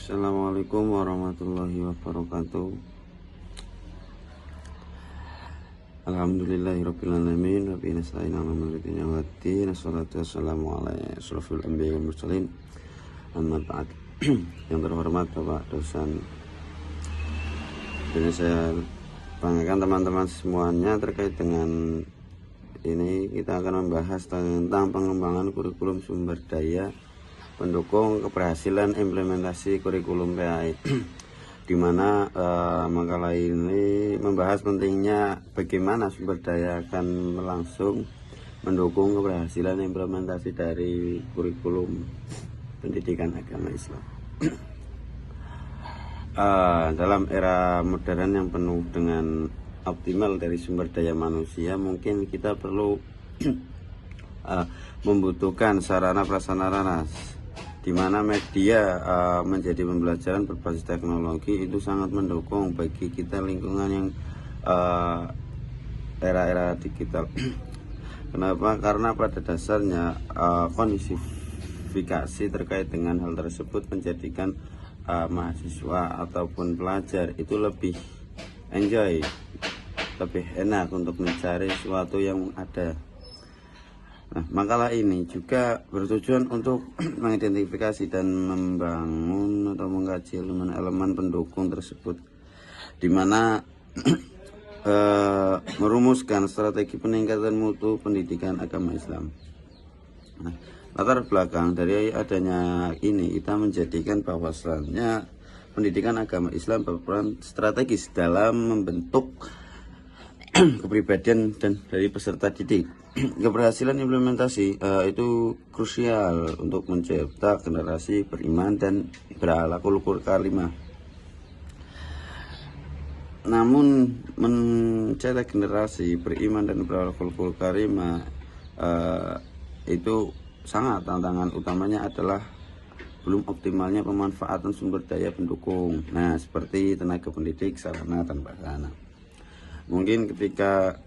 Assalamualaikum warahmatullahi wabarakatuh. Alhamdulillahirrabbilalamin. Rabbi nasta'in ala maridin yawaddin. Assalatu wassalamu ala asrafil anbiya wal mursalin. Amma ba'd. Yang terhormat Bapak dosen, ini saya banggakan teman-teman semuanya terkait dengan ini. Kita akan membahas tentang pengembangan kurikulum sumber daya pendukung keberhasilan implementasi kurikulum PAI, di mana makalah ini membahas pentingnya bagaimana sumber daya akan langsung mendukung keberhasilan implementasi dari kurikulum pendidikan agama Islam. Dalam era modern yang penuh dengan optimal dari sumber daya manusia, mungkin kita perlu membutuhkan sarana prasarana di mana media menjadi pembelajaran berbasis teknologi itu sangat mendukung bagi kita lingkungan yang era-era digital. Kenapa? Karena pada dasarnya kondisifikasi terkait dengan hal tersebut menjadikan mahasiswa ataupun pelajar itu lebih enjoy, lebih enak untuk mencari sesuatu yang ada. Nah, makalah ini juga bertujuan untuk mengidentifikasi dan membangun atau mengkaji elemen-elemen pendukung tersebut, di mana merumuskan strategi peningkatan mutu pendidikan agama Islam. Nah, latar belakang dari adanya ini kita menjadikan bahwasannya pendidikan agama Islam berperan strategis dalam membentuk kepribadian dan dari peserta didik. Keberhasilan implementasi itu krusial untuk mencipta generasi beriman dan berakhlakul karimah. Namun mencetak generasi beriman dan berakhlakul karimah itu sangat tantangan utamanya adalah belum optimalnya pemanfaatan sumber daya pendukung. Nah, seperti tenaga pendidik, sarana dan prasarana. Mungkin ketika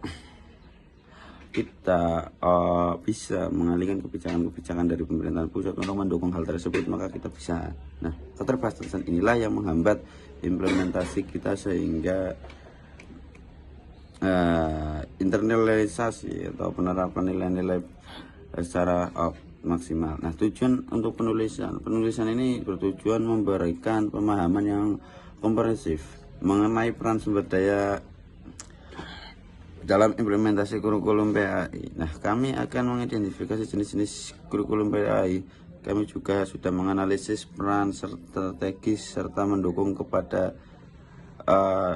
kita bisa mengalihkan kebijakan dari pemerintahan pusat untuk mendukung hal tersebut, maka kita bisa. Nah, keterbatasan inilah yang menghambat implementasi kita sehingga internalisasi atau penerapan nilai-nilai secara maksimal. Nah, tujuan untuk penulisan ini bertujuan memberikan pemahaman yang komprehensif mengenai peran sumber daya dalam implementasi kurikulum PAI. Nah, kami akan mengidentifikasi jenis-jenis kurikulum PAI. Kami juga sudah menganalisis peran strategis serta mendukung kepada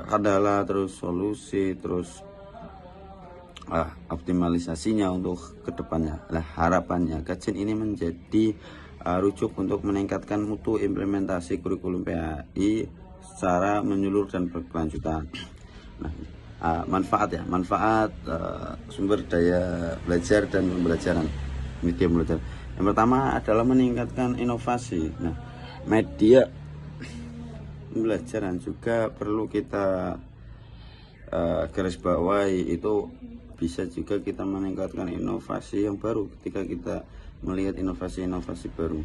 kendala, terus solusi, terus optimalisasinya untuk kedepannya. Nah, harapannya kajian ini menjadi rujuk untuk meningkatkan mutu implementasi kurikulum PAI secara menyeluruh dan berkelanjutan. Nah, manfaat sumber daya belajar dan pembelajaran, media belajar. Yang pertama adalah meningkatkan inovasi. Nah, media pembelajaran juga perlu kita garis bawahi, itu bisa juga kita meningkatkan inovasi yang baru ketika kita melihat inovasi-inovasi baru.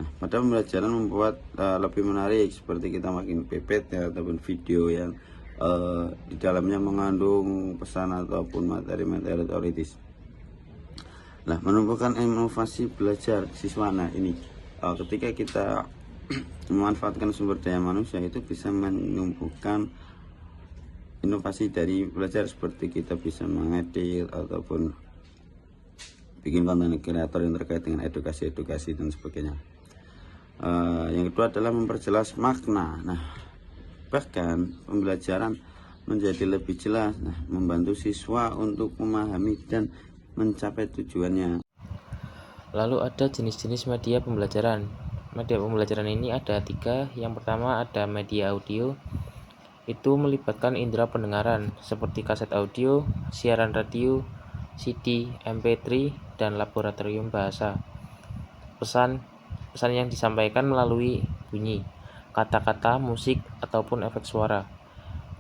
Nah, pada pembelajaran membuat lebih menarik, seperti kita makin PPT ataupun video yang di dalamnya mengandung pesan ataupun materi-materi teoritis. Nah, menumbuhkan inovasi belajar siswa. Nah, ini ketika kita memanfaatkan sumber daya manusia itu bisa menumbuhkan inovasi dari belajar, seperti kita bisa mengedit ataupun bikin konten kreator yang terkait dengan edukasi dan sebagainya. Yang kedua adalah memperjelas makna. Nah, bahkan pembelajaran menjadi lebih jelas, membantu siswa untuk memahami dan mencapai tujuannya. Lalu ada jenis-jenis media pembelajaran. Media pembelajaran ini ada 3. Yang pertama ada media audio. Itu melibatkan indera pendengaran seperti kaset audio, siaran radio, CD, MP3, dan laboratorium bahasa. Pesan yang disampaikan melalui bunyi, kata-kata, musik, ataupun efek suara.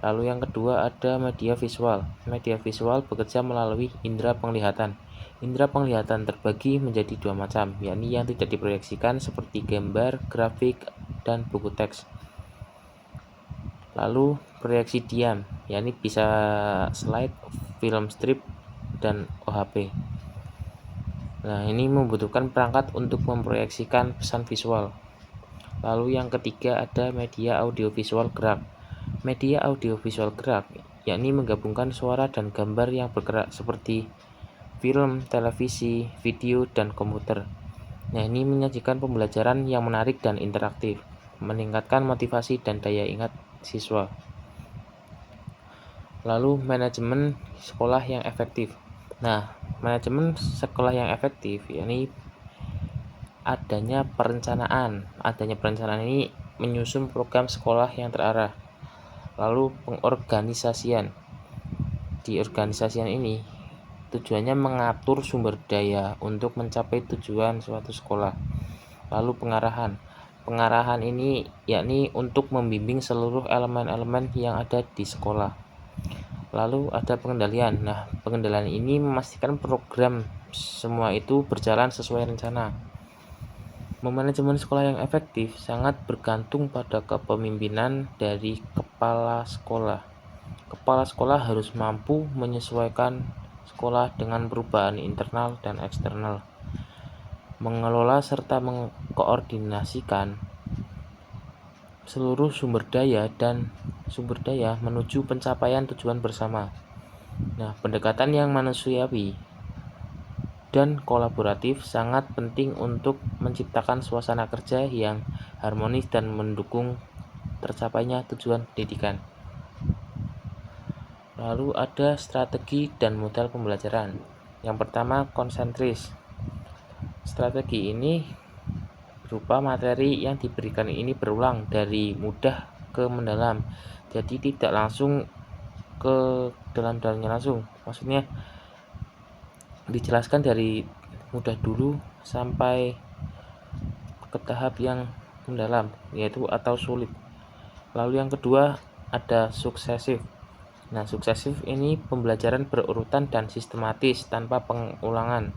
Lalu yang kedua ada media visual. Media visual bekerja melalui indera penglihatan. Indera penglihatan terbagi menjadi 2 macam, yakni yang tidak diproyeksikan seperti gambar, grafik, dan buku teks. Lalu proyeksi diam, yakni bisa slide, film strip, dan OHP. Nah, ini membutuhkan perangkat untuk memproyeksikan pesan visual. Lalu yang ketiga ada media audiovisual gerak. Media audiovisual gerak yakni menggabungkan suara dan gambar yang bergerak seperti film, televisi, video, dan komputer. Nah, ini menyajikan pembelajaran yang menarik dan interaktif, meningkatkan motivasi dan daya ingat siswa. Lalu manajemen sekolah yang efektif. Nah, manajemen sekolah yang efektif yakni adanya perencanaan. Adanya perencanaan ini menyusun program sekolah yang terarah. Lalu pengorganisasian. Di organisasian ini tujuannya mengatur sumber daya untuk mencapai tujuan suatu sekolah. Lalu pengarahan. Pengarahan ini yakni untuk membimbing seluruh elemen-elemen yang ada di sekolah. Lalu ada pengendalian. Nah, pengendalian ini memastikan program semua itu berjalan sesuai rencana. Manajemen sekolah yang efektif sangat bergantung pada kepemimpinan dari kepala sekolah. Kepala sekolah harus mampu menyesuaikan sekolah dengan perubahan internal dan eksternal, mengelola serta mengkoordinasikan seluruh sumber daya menuju pencapaian tujuan bersama. Nah, pendekatan yang manusiawi dan kolaboratif sangat penting untuk menciptakan suasana kerja yang harmonis dan mendukung tercapainya tujuan pendidikan. Lalu ada strategi dan modal pembelajaran. Yang pertama, konsentris. Strategi ini berupa materi yang diberikan ini berulang dari mudah ke mendalam. Jadi tidak langsung ke dalam-dalamnya langsung. Maksudnya dijelaskan dari mudah dulu sampai ke tahap yang mendalam, yaitu atau sulit. Lalu yang kedua ada suksesif. Nah, suksesif ini pembelajaran berurutan dan sistematis tanpa pengulangan.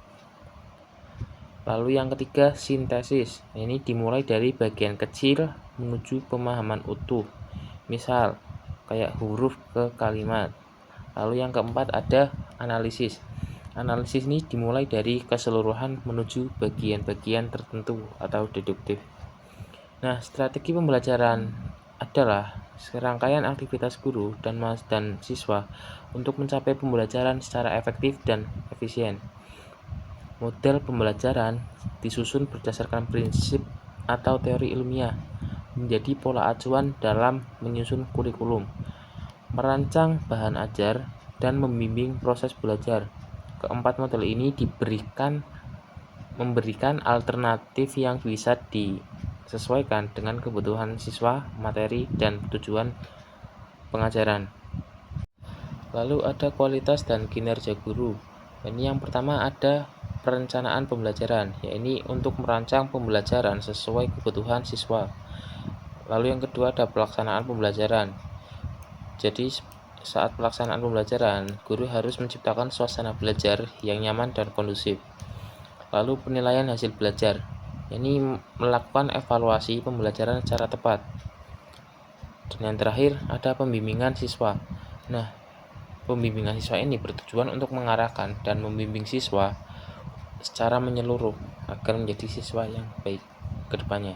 Lalu yang ketiga sintesis. Ini dimulai dari bagian kecil menuju pemahaman utuh. Misal kayak huruf ke kalimat. Lalu yang keempat ada analisis. Analisis ini dimulai dari keseluruhan menuju bagian-bagian tertentu atau deduktif. Nah, strategi pembelajaran adalah serangkaian aktivitas guru dan siswa untuk mencapai pembelajaran secara efektif dan efisien. Model pembelajaran disusun berdasarkan prinsip atau teori ilmiah, menjadi pola acuan dalam menyusun kurikulum, merancang bahan ajar, dan membimbing proses belajar. Keempat model ini memberikan alternatif yang bisa disesuaikan dengan kebutuhan siswa, materi, dan tujuan pengajaran. Lalu ada kualitas dan kinerja guru. Ini yang pertama ada perencanaan pembelajaran, yaitu untuk merancang pembelajaran sesuai kebutuhan siswa. Lalu yang kedua ada pelaksanaan pembelajaran. Jadi saat pelaksanaan pembelajaran, guru harus menciptakan suasana belajar yang nyaman dan kondusif. Lalu penilaian hasil belajar. Ini melakukan evaluasi pembelajaran secara tepat. Dan yang terakhir ada pembimbingan siswa. Nah, pembimbingan siswa ini bertujuan untuk mengarahkan dan membimbing siswa secara menyeluruh agar menjadi siswa yang baik ke depannya.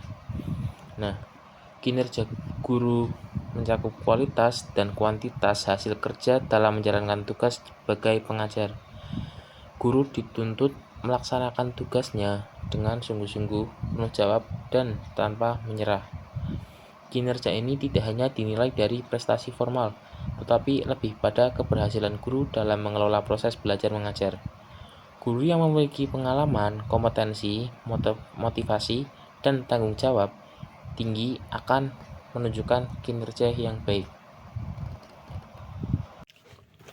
Nah, kinerja guru mencakup kualitas dan kuantitas hasil kerja dalam menjalankan tugas sebagai pengajar. Guru dituntut melaksanakan tugasnya dengan sungguh-sungguh, penuh jawab, dan tanpa menyerah. Kinerja ini tidak hanya dinilai dari prestasi formal, tetapi lebih pada keberhasilan guru dalam mengelola proses belajar mengajar. Guru yang memiliki pengalaman, kompetensi, motivasi, dan tanggung jawab tinggi akan menunjukkan kinerja yang baik.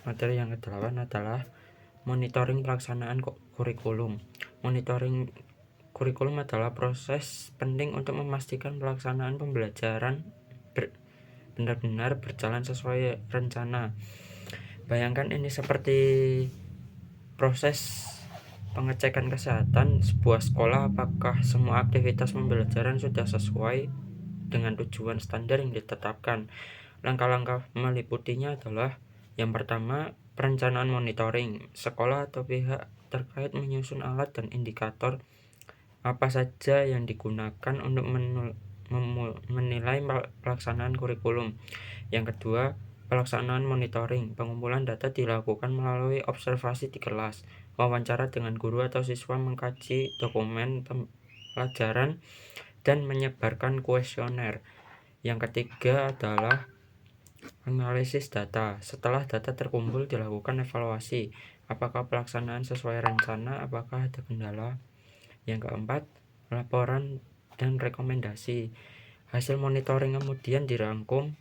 Materi yang ke-8 adalah monitoring pelaksanaan kurikulum. Monitoring kurikulum adalah proses penting untuk memastikan pelaksanaan pembelajaran benar-benar berjalan sesuai rencana. Bayangkan ini seperti proses pengecekan kesehatan sebuah sekolah, apakah semua aktivitas pembelajaran sudah sesuai dengan tujuan standar yang ditetapkan. Langkah-langkah meliputinya adalah yang pertama, perencanaan monitoring. Sekolah atau pihak terkait menyusun alat dan indikator apa saja yang digunakan untuk menilai pelaksanaan kurikulum. Yang kedua, pelaksanaan monitoring. Pengumpulan data dilakukan melalui observasi di kelas, wawancara dengan guru atau siswa, mengkaji dokumen pelajaran, dan menyebarkan kuesioner. Yang ketiga adalah analisis data. Setelah data terkumpul, dilakukan evaluasi. Apakah pelaksanaan sesuai rencana? Apakah ada kendala? Yang keempat, laporan dan rekomendasi. Hasil monitoring kemudian dirangkum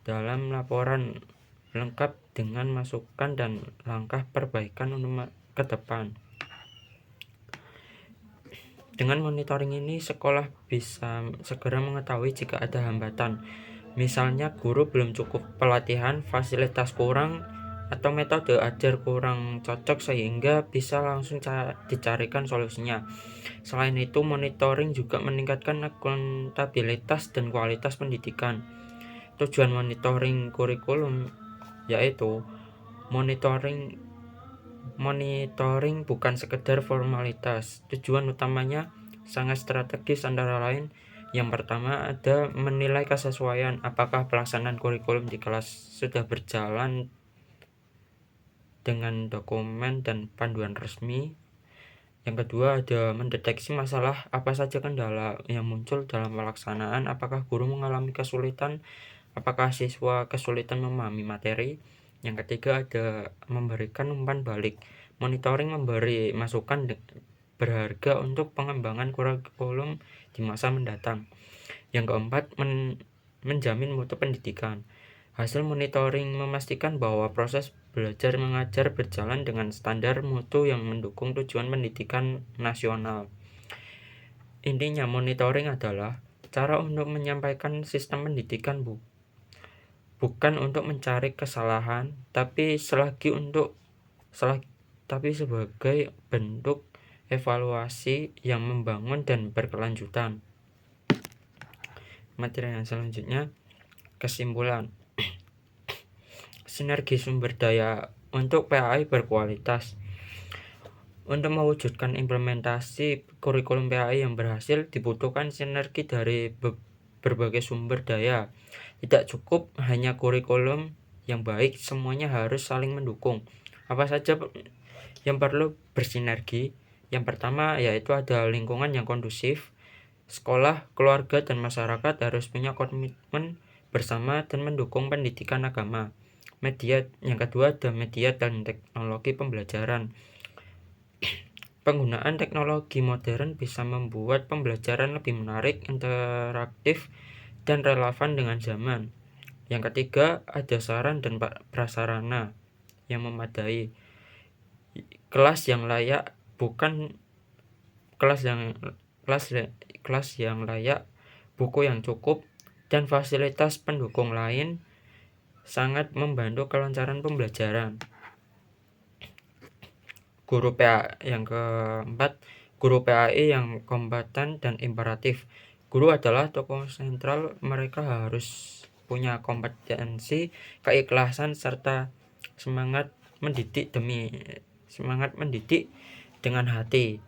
dalam laporan lengkap dengan masukan dan langkah perbaikan untuk ke depan. Dengan monitoring ini, sekolah bisa segera mengetahui jika ada hambatan. Misalnya guru belum cukup pelatihan, fasilitas kurang, atau metode ajar kurang cocok, sehingga bisa langsung dicarikan solusinya. Selain itu, monitoring juga meningkatkan akuntabilitas dan kualitas pendidikan. Tujuan monitoring kurikulum yaitu monitoring bukan sekedar formalitas. Tujuan utamanya sangat strategis, antara lain yang pertama ada menilai kesesuaian, apakah pelaksanaan kurikulum di kelas sudah berjalan dengan dokumen dan panduan resmi. Yang kedua ada mendeteksi masalah, apa saja kendala yang muncul dalam pelaksanaan, apakah guru mengalami kesulitan, apakah siswa kesulitan memahami materi. Yang ketiga ada memberikan umpan balik. Monitoring memberi masukan berharga untuk pengembangan kurikulum di masa mendatang. Yang keempat, menjamin mutu pendidikan. Hasil monitoring memastikan bahwa proses belajar mengajar berjalan dengan standar mutu yang mendukung tujuan pendidikan nasional. Intinya, monitoring adalah cara untuk menyampaikan sistem pendidikan bukan untuk mencari kesalahan, tapi sebagai bentuk evaluasi yang membangun dan berkelanjutan. Materi yang selanjutnya, kesimpulan. Sinergi sumber daya untuk PAI berkualitas. Untuk mewujudkan implementasi kurikulum PAI yang berhasil, dibutuhkan sinergi dari berbagai sumber daya. Tidak cukup hanya kurikulum yang baik, semuanya harus saling mendukung. Apa saja yang perlu bersinergi? Yang pertama yaitu ada lingkungan yang kondusif. Sekolah, keluarga, dan masyarakat harus punya komitmen bersama dan mendukung pendidikan agama. Media, yang kedua ada media dan teknologi pembelajaran. Penggunaan teknologi modern bisa membuat pembelajaran lebih menarik, interaktif, dan relevan dengan zaman. Yang ketiga ada sarana dan prasarana yang memadai. Kelas yang layak, buku yang cukup, dan fasilitas pendukung lain sangat membantu kelancaran pembelajaran. Yang keempat, guru PAI yang kompeten dan imperatif. Guru adalah tokoh sentral, mereka harus punya kompetensi, keikhlasan, serta semangat mendidik dengan hati.